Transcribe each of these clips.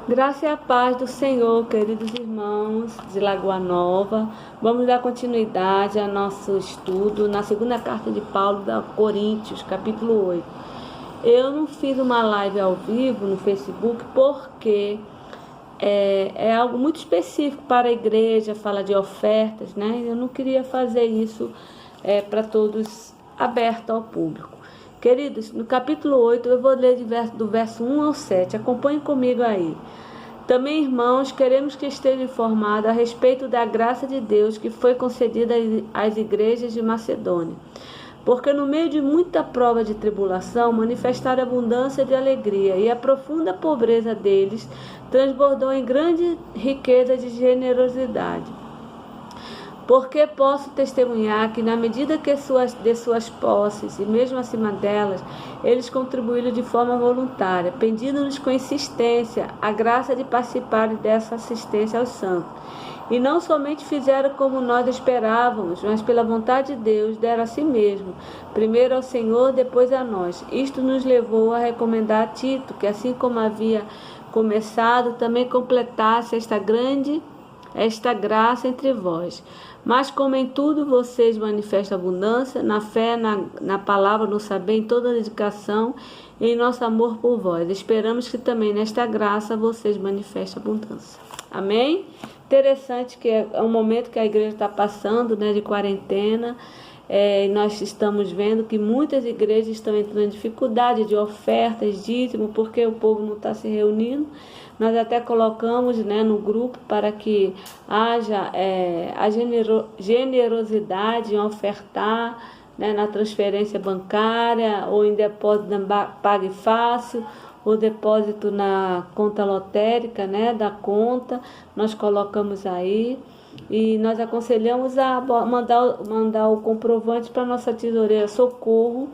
Graça e a paz do Senhor, queridos irmãos de Lagoa Nova. Vamos dar continuidade ao nosso estudo na segunda carta de Paulo a Coríntios, capítulo 8. Eu não fiz uma live ao vivo no Facebook porque é algo muito específico para a igreja, fala de ofertas, né? Eu não queria fazer isso para todos, aberto ao público. Queridos, no capítulo 8, eu vou ler do verso 1 ao 7. Acompanhem comigo aí. Também, irmãos, queremos que estejam informados a respeito da graça de Deus que foi concedida às igrejas de Macedônia. Porque no meio de muita prova de tribulação, manifestaram abundância de alegria, e a profunda pobreza deles transbordou em grande riqueza de generosidade. Porque posso testemunhar que, na medida que de suas posses, e mesmo acima delas, eles contribuíram de forma voluntária, pedindo-nos com insistência a graça de participarem dessa assistência aos santos. E não somente fizeram como nós esperávamos, mas pela vontade de Deus deram a si mesmo, primeiro ao Senhor, depois a nós. Isto nos levou a recomendar a Tito, que assim como havia começado, também completasse esta graça entre vós. Mas como em tudo vocês manifestam abundância, na fé, na palavra, no saber, em toda a dedicação e em nosso amor por vós. Esperamos que também nesta graça vocês manifestem abundância. Amém? Interessante que é um momento que a igreja está passando, né, de quarentena. Nós estamos vendo que muitas igrejas estão entrando em dificuldade de ofertas, dízimo, porque o povo não está se reunindo. Nós até colocamos, né, no grupo para que haja a generosidade em ofertar, né, na transferência bancária ou em depósito da Pague Fácil, ou depósito na conta lotérica, né, da conta. Nós colocamos aí. E nós aconselhamos a mandar o comprovante para a nossa tesoureira Socorro,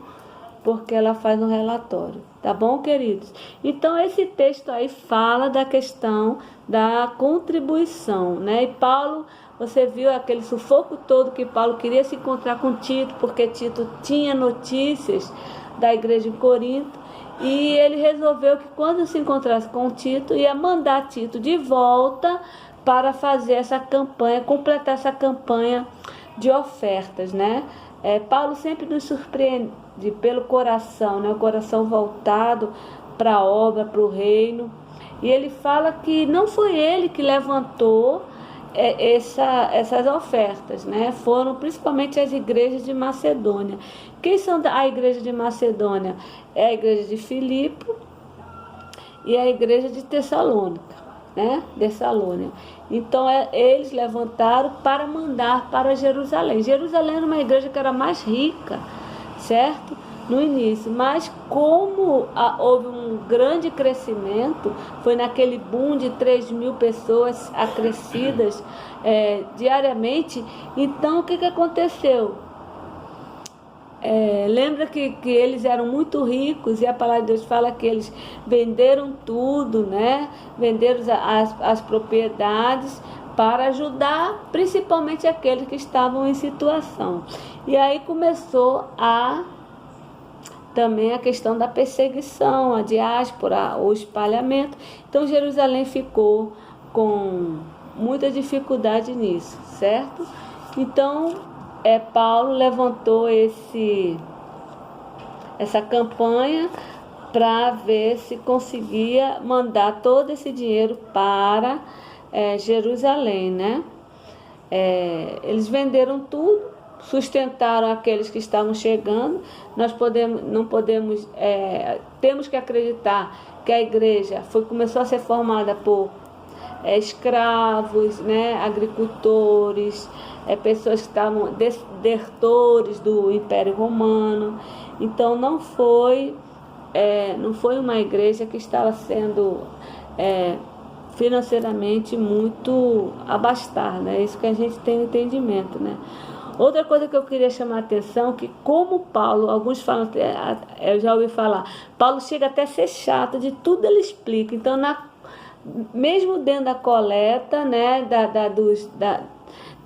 porque ela faz um relatório. Tá bom, queridos? Então, esse texto aí fala da questão da contribuição, né? E Paulo, você viu aquele sufoco todo que Paulo queria se encontrar com Tito, porque Tito tinha notícias da igreja em Corinto. E ele resolveu que quando se encontrasse com Tito, ia mandar Tito de volta para fazer essa campanha, completar essa campanha de ofertas, né? Paulo sempre nos surpreende pelo coração, né? O coração voltado para a obra, para o reino. E ele fala que não foi ele que levantou essas ofertas, né? Foram principalmente as igrejas de Macedônia. Quem são a igreja de Macedônia? É a igreja de Filipe e a igreja de Tessalônica, né? Então eles levantaram para mandar para Jerusalém. Jerusalém era uma igreja que era mais rica, certo? No início, mas como houve um grande crescimento, foi naquele boom de 3.000 pessoas acrescidas diariamente. Então o que aconteceu? Lembra que eles eram muito ricos, e a palavra de Deus fala que eles venderam tudo, né? Venderam as propriedades para ajudar principalmente aqueles que estavam em situação. E aí começou também a questão da perseguição, a diáspora, o espalhamento. Então Jerusalém ficou com muita dificuldade nisso, certo? Então Paulo levantou essa campanha para ver se conseguia mandar todo esse dinheiro para Jerusalém, né? Eles venderam tudo, sustentaram aqueles que estavam chegando. Temos que acreditar que a igreja começou a ser formada por escravos, né, agricultores, pessoas que estavam desertores do Império Romano. Então não foi uma igreja que estava sendo financeiramente muito abastada, né? Isso que a gente tem entendimento, né? Outra coisa que eu queria chamar a atenção, que como Paulo, alguns falam, eu já ouvi falar, Paulo chega até a ser chato, de tudo ele explica. Então mesmo dentro da coleta, né,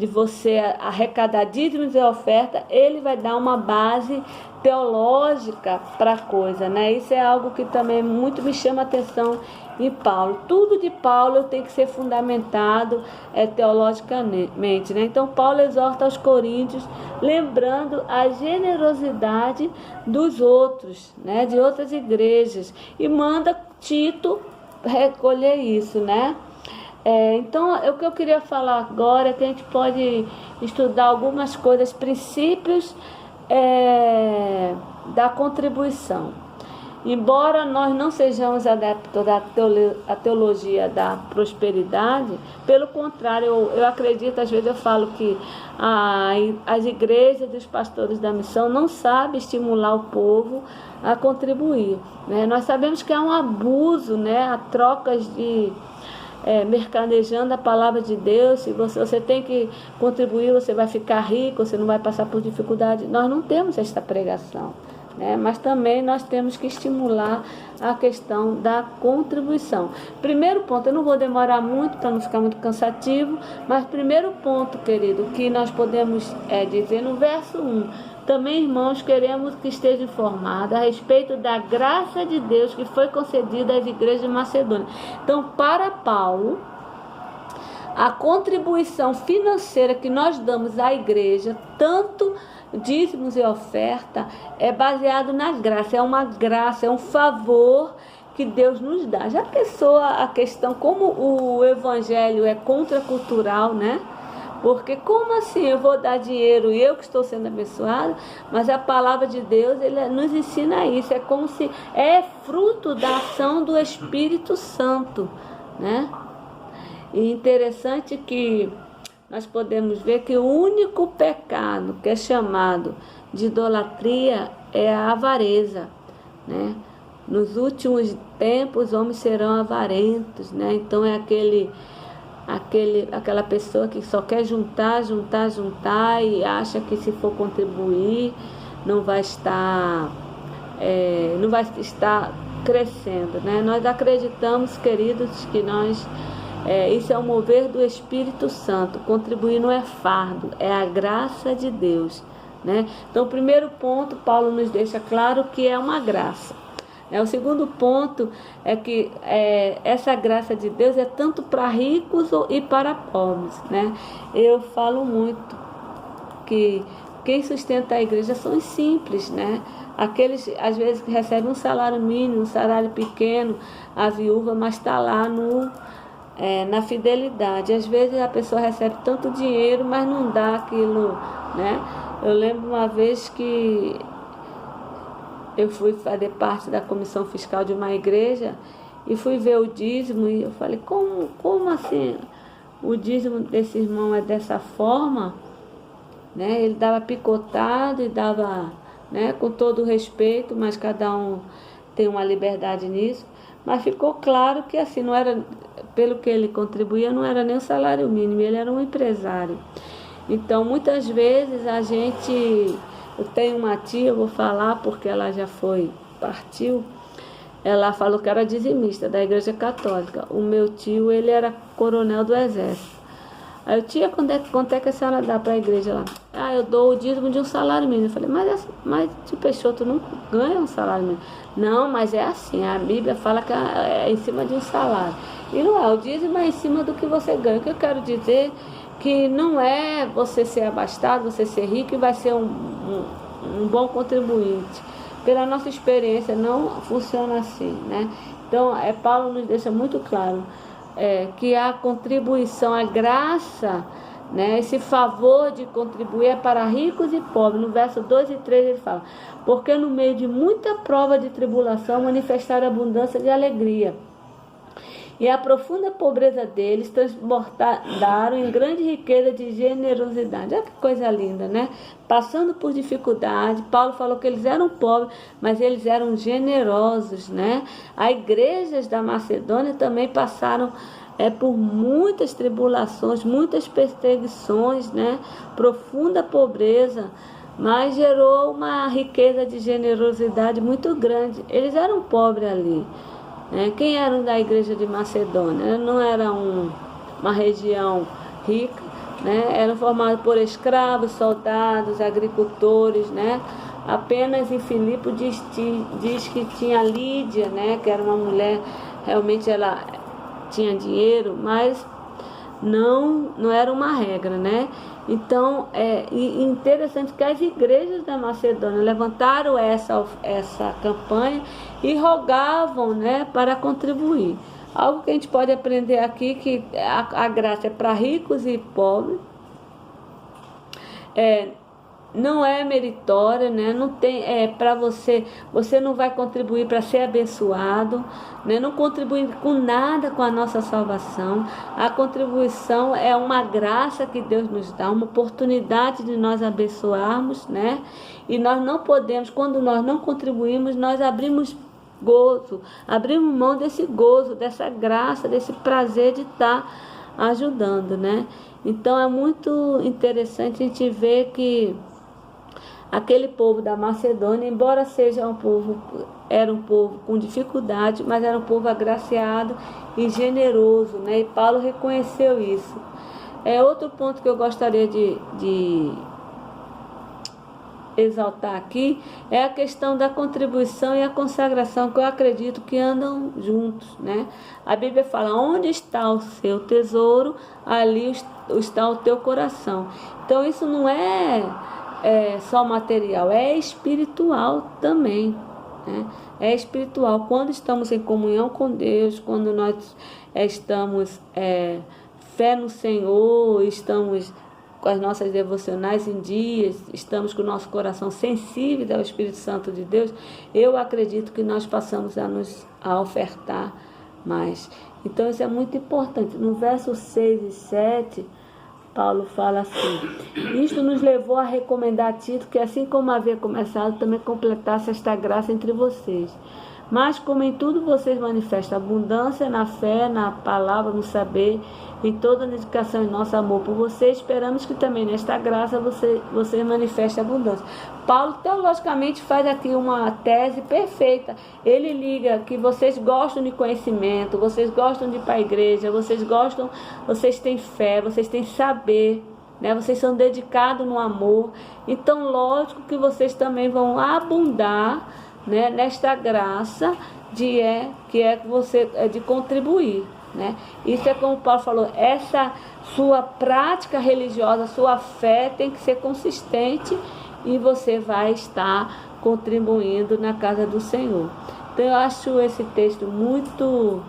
de você arrecadar dízimos e oferta, ele vai dar uma base teológica para a coisa, né? Isso é algo que também muito me chama a atenção em Paulo. Tudo de Paulo tem que ser fundamentado teologicamente, né? Então Paulo exorta aos coríntios, lembrando a generosidade dos outros, né? De outras igrejas, e manda Tito recolher isso, né? Então, o que eu queria falar agora é que a gente pode estudar algumas coisas, princípios da contribuição. Embora nós não sejamos adeptos da teologia da prosperidade, pelo contrário, eu acredito, às vezes eu falo que as igrejas dos pastores da missão não sabem estimular o povo a contribuir, né? Nós sabemos que há um abuso, né? Há trocas de mercadejando a palavra de Deus. Se você tem que contribuir, você vai ficar rico, você não vai passar por dificuldade. Nós não temos esta pregação, né? Mas também nós temos que estimular a questão da contribuição. Primeiro ponto, eu não vou demorar muito para não ficar muito cansativo, mas primeiro ponto, querido, que nós podemos dizer no verso 1, também, irmãos, queremos que esteja informado a respeito da graça de Deus que foi concedida às igrejas de Macedônia. Então, para Paulo, a contribuição financeira que nós damos à igreja, tanto dízimos e oferta, é baseado na graça. É uma graça, é um favor que Deus nos dá. Já pensou a questão, como o evangelho é contracultural, né? Porque como assim eu vou dar dinheiro e eu que estou sendo abençoado? Mas a palavra de Deus, ele nos ensina isso. É como se é fruto da ação do Espírito Santo, né? E interessante que nós podemos ver que o único pecado que é chamado de idolatria é a avareza, né? Nos últimos tempos, os homens serão avarentos, né? Então é aquela pessoa que só quer juntar e acha que se for contribuir não vai estar crescendo, né? Nós acreditamos, queridos, que isso é o mover do Espírito Santo. Contribuir não é fardo, é a graça de Deus, né? Então, o primeiro ponto, Paulo nos deixa claro que é uma graça. O segundo ponto é que essa graça de Deus é tanto para ricos e para pobres, né? Eu falo muito que quem sustenta a igreja são os simples, né? Aqueles, às vezes, que recebem um salário mínimo, um salário pequeno, a viúva, mas está lá na fidelidade. Às vezes a pessoa recebe tanto dinheiro, mas não dá aquilo, né? Eu lembro uma vez que eu fui fazer parte da comissão fiscal de uma igreja e fui ver o dízimo e eu falei, como assim o dízimo desse irmão é dessa forma, né? Ele dava picotado e dava, né, com todo o respeito, mas cada um tem uma liberdade nisso. Mas ficou claro que assim, não era, pelo que ele contribuía, não era nem o salário mínimo, ele era um empresário. Então, muitas vezes eu tenho uma tia, eu vou falar porque ela já partiu, ela falou que era dizimista da igreja católica. O meu tio, ele era coronel do exército. Aí eu, tia, quanto é que a senhora dá para a igreja lá? Eu dou o dízimo de um salário mínimo. Eu falei, mas tio Peixoto não ganha um salário mínimo. Não, mas é assim, a Bíblia fala que é em cima de um salário. E não é, o dízimo é em cima do que você ganha. O que eu quero dizer que não é você ser abastado, você ser rico e vai ser um bom contribuinte. Pela nossa experiência, não funciona assim, né? Então, Paulo nos deixa muito claro que a contribuição, a graça, né, esse favor de contribuir é para ricos e pobres. No verso 2 e 3 ele fala, porque no meio de muita prova de tribulação manifestaram abundância de alegria. E a profunda pobreza deles transbordaram em grande riqueza de generosidade. Olha que coisa linda, né? Passando por dificuldade, Paulo falou que eles eram pobres, mas eles eram generosos, né? As igrejas da Macedônia também passaram por muitas tribulações, muitas perseguições, né? Profunda pobreza, mas gerou uma riqueza de generosidade muito grande. Eles pobres ali. Quem eram da igreja de Macedônia? Não era uma região rica, né? Eram formados por escravos, soldados, agricultores, né? Apenas em Filipe diz que tinha Lídia, né? Que era uma mulher, realmente ela tinha dinheiro, mas não era uma regra, né? Então, é interessante que as igrejas da Macedônia levantaram essa campanha e rogavam, né, para contribuir. Algo que a gente pode aprender aqui, que a graça é para ricos e pobres, não é meritória, né? Não tem, para você não vai contribuir para ser abençoado, né? Não contribui com nada com a nossa salvação. A contribuição é uma graça que Deus nos dá, uma oportunidade de nós abençoarmos, né? E nós não podemos, quando nós não contribuímos, nós abrimos gozo, abrimos mão desse gozo, dessa graça, desse prazer de estar ajudando, né? Então é muito interessante a gente ver que aquele povo da Macedônia, embora era um povo com dificuldade, mas era um povo agraciado e generoso, né? E Paulo reconheceu isso. Outro ponto que eu gostaria de exaltar aqui é a questão da contribuição e a consagração, que eu acredito que andam juntos, né? A Bíblia fala: onde está o seu tesouro, ali está o teu coração. Então isso não é só material, é espiritual também, né? É espiritual. Quando estamos em comunhão com Deus, quando nós estamos fé no Senhor, estamos com as nossas devocionais em dias, estamos com o nosso coração sensível ao Espírito Santo de Deus, eu acredito que nós passamos a ofertar mais. Então isso é muito importante. No verso 6 e 7, Paulo fala assim: isto nos levou a recomendar a Tito que, assim como havia começado, também completasse esta graça entre vocês. Mas como em tudo vocês manifestam abundância na fé, na palavra, no saber, em toda a dedicação e nosso amor por vocês, esperamos que também nesta graça vocês manifestem abundância. Paulo teologicamente faz aqui uma tese perfeita. Ele liga que vocês gostam de conhecimento, vocês gostam de ir para a igreja, vocês têm fé, vocês têm saber, né? Vocês são dedicados no amor. Então, lógico que vocês também vão abundar, né, nesta graça de contribuir, né? Isso é como Paulo falou, essa sua prática religiosa, sua fé tem que ser consistente e você vai estar contribuindo na casa do Senhor. Então eu acho esse texto muito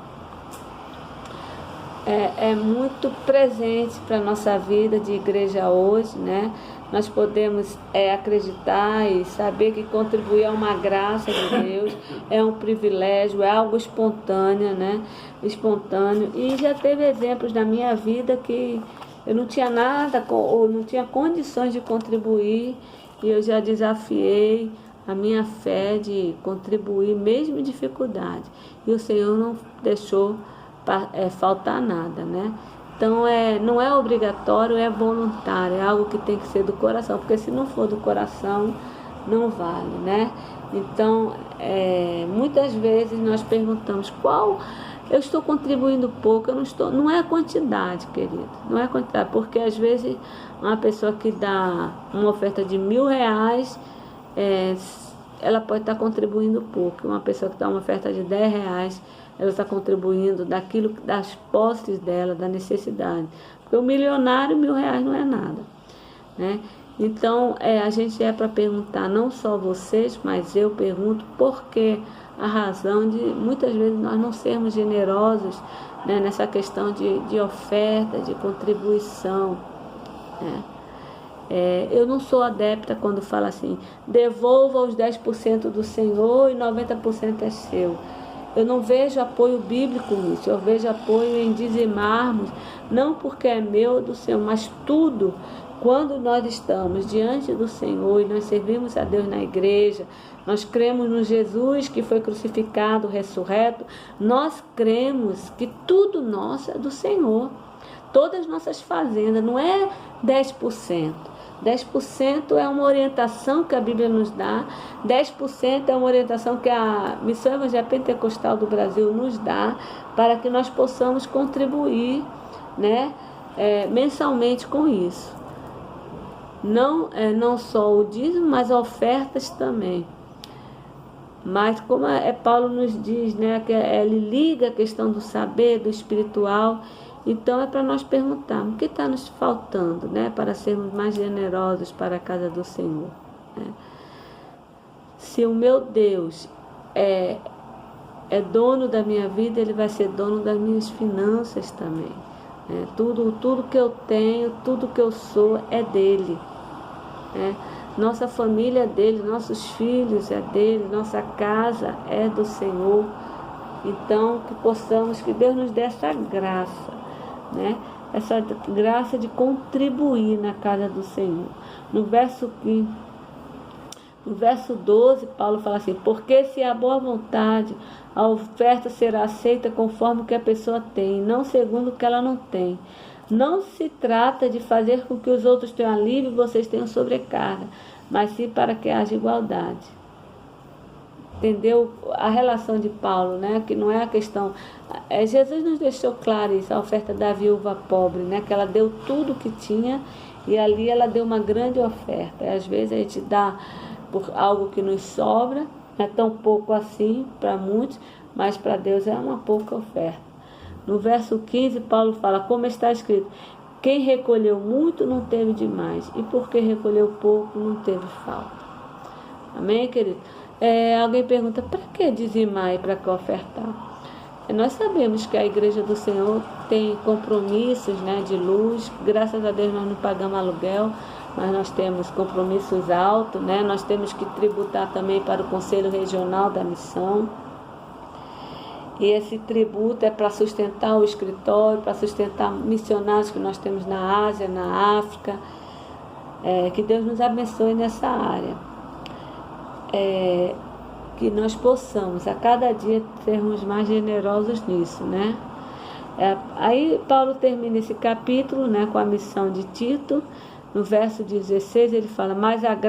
muito presente para a nossa vida de igreja hoje, né? Nós podemos acreditar e saber que contribuir é uma graça de Deus, é um privilégio, é algo espontâneo, né? Espontâneo. E já teve exemplos na minha vida que eu não tinha nada, ou não tinha condições de contribuir, e eu já desafiei a minha fé de contribuir, mesmo em dificuldade. E o Senhor não deixou faltar nada, né? Então não é obrigatório, é voluntário, é algo que tem que ser do coração, porque se não for do coração, não vale, né? Então, muitas vezes nós perguntamos eu estou contribuindo pouco, não é a quantidade, querido, não é a quantidade, porque às vezes uma pessoa que dá uma oferta de R$1.000, ela pode estar contribuindo pouco. Uma pessoa que dá uma oferta de R$10, ela está contribuindo das posses dela, da necessidade. Porque o milionário, R$1.000 não é nada, né? Então, a gente para perguntar, não só vocês, mas eu pergunto por que a razão de muitas vezes nós não sermos generosos, né, nessa questão de oferta, de contribuição, né? Eu não sou adepta quando fala assim, devolva os 10% do Senhor e 90% é seu. Eu não vejo apoio bíblico nisso, eu vejo apoio em dizimarmos, não porque é meu ou do Senhor, mas tudo, quando nós estamos diante do Senhor e nós servimos a Deus na igreja, nós cremos no Jesus que foi crucificado, ressurreto, nós cremos que tudo nosso é do Senhor. Todas as nossas fazendas, não é 10%. 10% é uma orientação que a Bíblia nos dá, 10% é uma orientação que a Missão Evangélica Pentecostal do Brasil nos dá, para que nós possamos contribuir, né, mensalmente com isso. Não só o dízimo, mas ofertas também. Mas como Paulo nos diz, né, que ele liga a questão do saber, do espiritual, então é para nós perguntarmos o que está nos faltando, né, para sermos mais generosos para a casa do Senhor. Né? Se o meu Deus é dono da minha vida, Ele vai ser dono das minhas finanças também. Né? Tudo que eu tenho, tudo que eu sou é dele. Né? Nossa família é dele, nossos filhos é dele, nossa casa é do Senhor. Então, que Deus nos dê essa graça, né? Essa graça de contribuir na casa do Senhor. No verso 12, Paulo fala assim: porque se há boa vontade, a oferta será aceita conforme o que a pessoa tem, não segundo o que ela não tem. Não se trata de fazer com que os outros tenham alívio e vocês tenham sobrecarga, mas sim para que haja igualdade. Entendeu a relação de Paulo, né? Que não é a questão... Jesus nos deixou claro isso, a oferta da viúva pobre, né? Que ela deu tudo o que tinha e ali ela deu uma grande oferta. E às vezes a gente dá por algo que nos sobra, não é tão pouco assim para muitos, mas para Deus é uma pouca oferta. No verso 15, Paulo fala, como está escrito, quem recolheu muito não teve demais, e porque recolheu pouco não teve falta. Amém, querido? Alguém pergunta, para que dizimar e para que ofertar? Nós sabemos que a igreja do Senhor tem compromissos, né, de luz. Graças a Deus nós não pagamos aluguel, mas nós temos compromissos altos, né? Nós temos que tributar também para o Conselho Regional da Missão. E esse tributo é para sustentar o escritório, para sustentar missionários que nós temos na Ásia, na África. Que Deus nos abençoe nessa área. Que nós possamos a cada dia sermos mais generosos nisso, né? Aí Paulo termina esse capítulo, né, com a missão de Tito. No verso 16 ele fala, mas as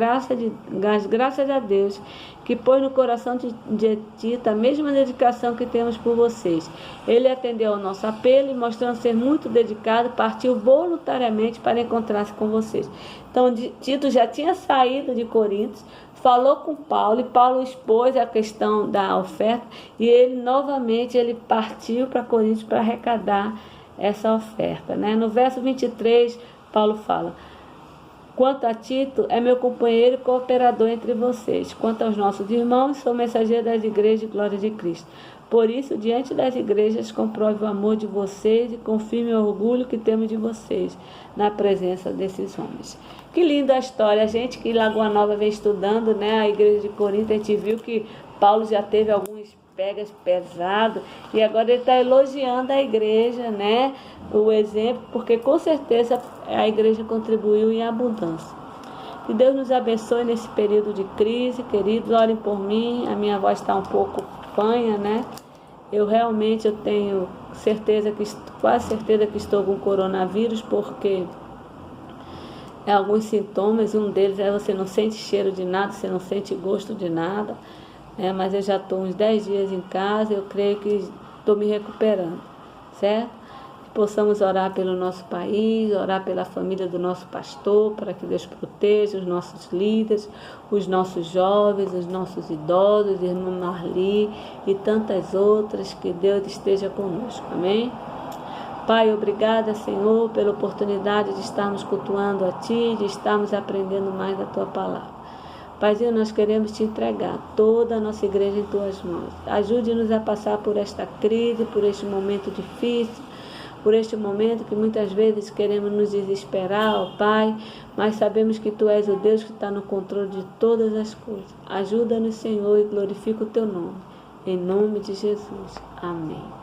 graças a Deus que pôs no coração de Tito a mesma dedicação que temos por vocês. Ele atendeu ao nosso apelo e, mostrando ser muito dedicado, partiu voluntariamente para encontrar-se com vocês. Então Tito já tinha saído de Corinto, falou com Paulo e Paulo expôs a questão da oferta e ele novamente partiu para Corinto para arrecadar essa oferta, né? No verso 23 Paulo fala, quanto a Tito, é meu companheiro e cooperador entre vocês. Quanto aos nossos irmãos, sou mensageiro das igrejas de glória de Cristo. Por isso, diante das igrejas, comprove o amor de vocês e confirme o orgulho que temos de vocês na presença desses homens. Que linda a história. A gente que em Lagoa Nova vem estudando, né, a igreja de Corinto, a gente viu que Paulo já teve alguns pegas pesados e agora ele está elogiando a igreja, né, o exemplo, porque com certeza a igreja contribuiu em abundância. Que Deus nos abençoe nesse período de crise, queridos, orem por mim, a minha voz está um pouco fanha, né? Eu tenho quase certeza que estou com coronavírus, porque alguns sintomas, um deles é você não sente cheiro de nada, você não sente gosto de nada, mas eu já estou uns 10 dias em casa, eu creio que estou me recuperando, certo? Que possamos orar pelo nosso país, orar pela família do nosso pastor, para que Deus proteja os nossos líderes, os nossos jovens, os nossos idosos, irmã Marli e tantas outras, que Deus esteja conosco, amém? Pai, obrigada, Senhor, pela oportunidade de estarmos cultuando a Ti, de estarmos aprendendo mais da Tua palavra. Paizinho, nós queremos Te entregar toda a nossa igreja em Tuas mãos. Ajude-nos a passar por esta crise, por este momento difícil, por este momento que muitas vezes queremos nos desesperar, ó Pai, mas sabemos que Tu és o Deus que está no controle de todas as coisas. Ajuda-nos, Senhor, e glorifica o Teu nome. Em nome de Jesus. Amém.